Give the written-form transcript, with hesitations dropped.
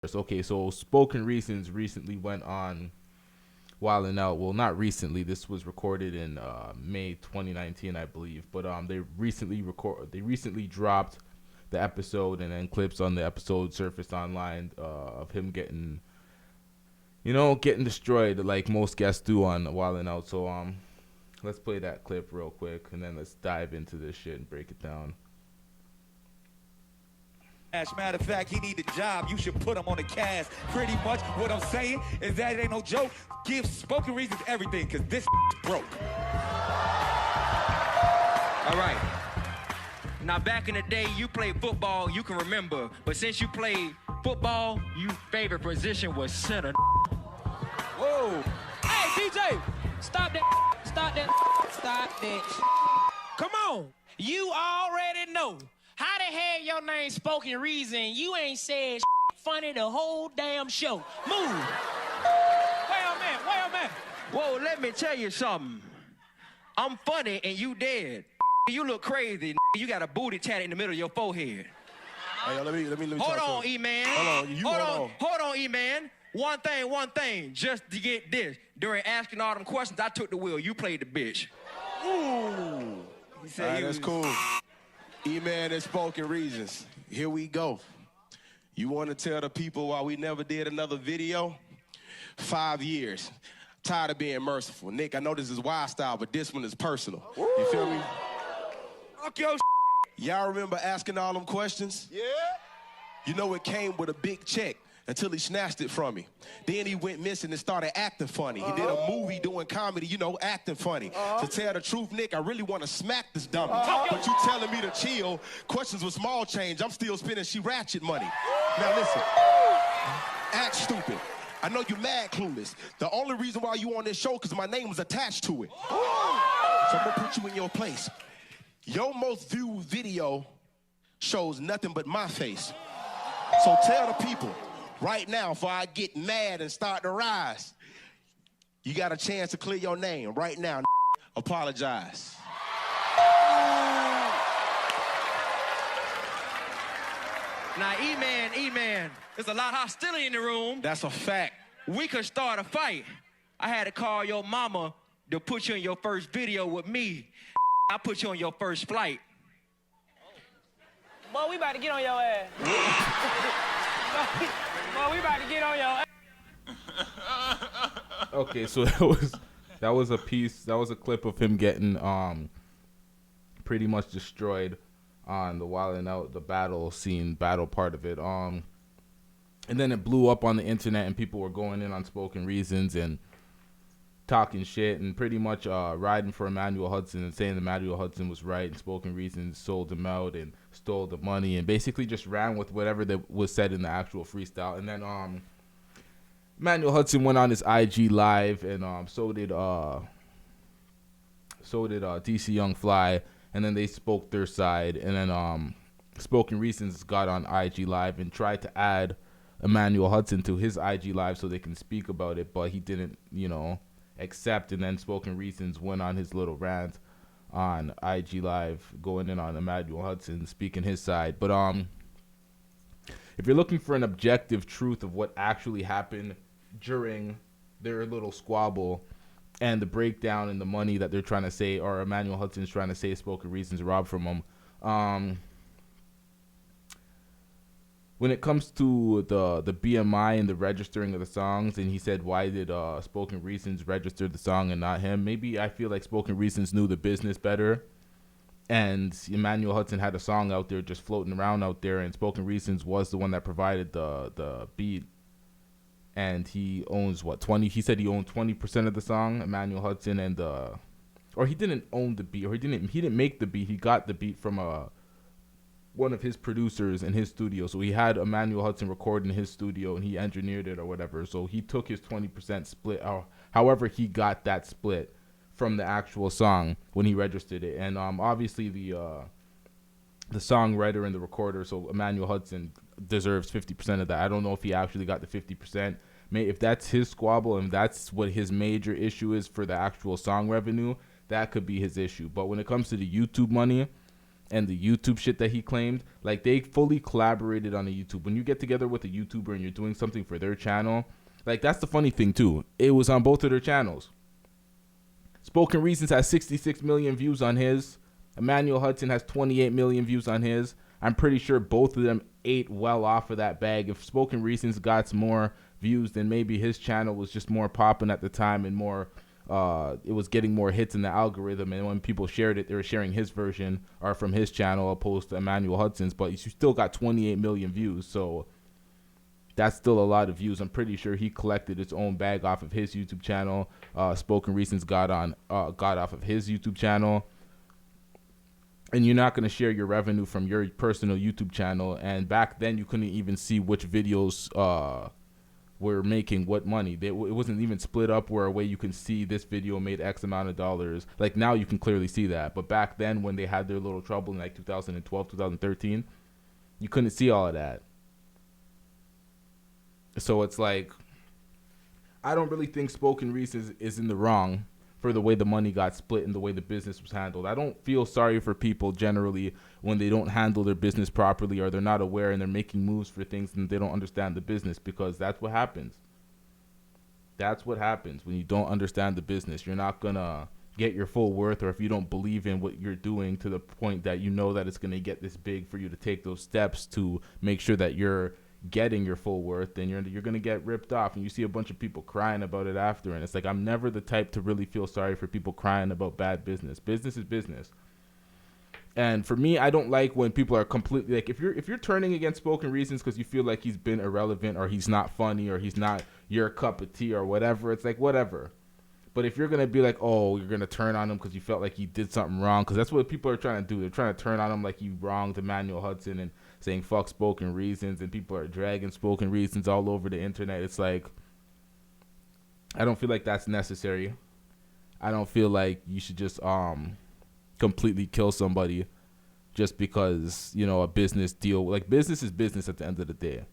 Okay, so Spoken Reasons recently went on Wildin' Out. Well, not recently. This was recorded in May 2019, I believe. But They recently dropped the episode, and then clips on the episode surfaced online of him getting destroyed like most guests do on Wildin' Out. So let's play that clip real quick, and then let's dive into this shit and break it down. As a matter of fact, he need a job. You should put him on the cast. Pretty much what I'm saying is that it ain't no joke. Give Spoken Reasons everything, because this broke. All right. Now, back in the day, you played football, you can remember. But since you played football, your favorite position was center. Whoa. Hey, DJ, stop that. Stop that. Stop that. Come on. You already know. How the hell your name Spoken Reason? You ain't said funny the whole damn show. Move. Wait a minute. Whoa, let me tell you something. I'm funny and you dead. You look crazy. You got a booty tat in the middle of your forehead. Hey, let me Hold on, E-Man. Hold on, E-Man. One thing. Just to get this. During asking all them questions, I took the wheel. You played the bitch. Ooh. He said That's cool. E-Man and Spoken Reasons. Here we go. You want to tell the people why we never did another video? 5 years. Tired of being merciful. Nick, I know this is wild style, but this one is personal. Woo. You feel me? Fuck your Y'all remember asking all them questions? Yeah. You know it came with a big check until he snatched it from me. Then he went missing and started acting funny. He did a movie doing comedy, acting funny. To tell the truth, Nick, I really want to smack this dummy. But you telling me to chill, questions with small change, I'm still spending she ratchet money. Now listen, act stupid. I know you mad clueless. The only reason why you on this show because my name was attached to it. So I'm gonna put you in your place. Your most viewed video shows nothing but my face. So tell the people, right now, before I get mad and start to rise, you got a chance to clear your name. Right now, apologize. Now, E-Man, there's a lot of hostility in the room. That's a fact. We could start a fight. I had to call your mama to put you in your first video with me. I put you on your first flight. Boy, we about to get on your ass. Boy, we about to get on your ass. Okay, so that was a clip of him getting pretty much destroyed on the Wildin' Out, the battle part of it. And then it blew up on the internet, and people were going in on Spoken Reasons and talking shit and pretty much riding for Emmanuel Hudson and saying Emmanuel Hudson was right and Spoken Reasons sold him out and stole the money and basically just ran with whatever that was said in the actual freestyle. And then Emmanuel Hudson went on his IG live, and so did DC Young Fly, and then they spoke their side, and then Spoken Reasons got on IG live and tried to add Emmanuel Hudson to his IG live so they can speak about it, but he didn't, accept. And then Spoken Reasons went on his little rant on IG live, going in on Emmanuel Hudson, speaking his side. But if you're looking for an objective truth of what actually happened during their little squabble and the breakdown and the money that they're trying to say, or Emmanuel Hudson's trying to say Spoken Reasons robbed from him, when it comes to the BMI and the registering of the songs, and he said, why did Spoken Reasons register the song and not him? Maybe I feel like Spoken Reasons knew the business better, and Emmanuel Hudson had a song out there just floating around out there, and Spoken Reasons was the one that provided the beat, and he owns, 20? He said he owned 20% of the song, Emmanuel Hudson, and or he didn't own the beat, or he didn't make the beat. He got the beat from one of his producers in his studio. So he had Emmanuel Hudson record in his studio and he engineered it or whatever. So he took his 20% split, or however he got that split from the actual song when he registered it. And obviously the songwriter and the recorder, so Emmanuel Hudson, deserves 50% of that. I don't know if he actually got the 50%. If that's his squabble and that's what his major issue is for the actual song revenue, that could be his issue. But when it comes to the YouTube money, and the YouTube shit that he claimed, like they fully collaborated on a YouTube. When you get together with a YouTuber and you're doing something for their channel, like that's the funny thing too. It was on both of their channels. Spoken Reasons has 66 million views on his. Emmanuel Hudson has 28 million views on his. I'm pretty sure both of them ate well off of that bag. If Spoken Reasons got more views, then maybe his channel was just more popping at the time and more, it was getting more hits in the algorithm. And when people shared it, they were sharing his version or from his channel opposed to Emmanuel Hudson's. But you still got 28 million views, so that's still a lot of views. I'm pretty sure he collected his own bag off of his YouTube channel. Spoken Reasons got off of his YouTube channel. And you're not going to share your revenue from your personal YouTube channel. And back then, you couldn't even see which videos were making what money. It wasn't even split up where a way you can see this video made X amount of dollars. Like now you can clearly see that. But back then, when they had their little trouble in like 2012, 2013, you couldn't see all of that. So it's like, I don't really think Spoken Reasons is in the wrong for the way the money got split and the way the business was handled. I don't feel sorry for people generally when they don't handle their business properly or they're not aware and they're making moves for things and they don't understand the business, because that's what happens. That's what happens when you don't understand the business. You're not going to get your full worth, or if you don't believe in what you're doing to the point that you know that it's going to get this big for you to take those steps to make sure that you're getting your full worth, then you're going to get ripped off. And you see a bunch of people crying about it after, and it's like, I'm never the type to really feel sorry for people crying about bad business. Business is business. And for me, I don't like when people are completely like, if you're turning against Spoken Reasons because you feel like he's been irrelevant or he's not funny or he's not your cup of tea or whatever, it's like, whatever. But if you're going to be like, oh, you're going to turn on him because you felt like he did something wrong, because that's what people are trying to do. They're trying to turn on him like he wronged Emmanuel Hudson and saying fuck Spoken Reasons, and people are dragging Spoken Reasons all over the internet. It's like, I don't feel like that's necessary. I don't feel like you should just completely kill somebody just because, you know, a business deal. Like, business is business at the end of the day.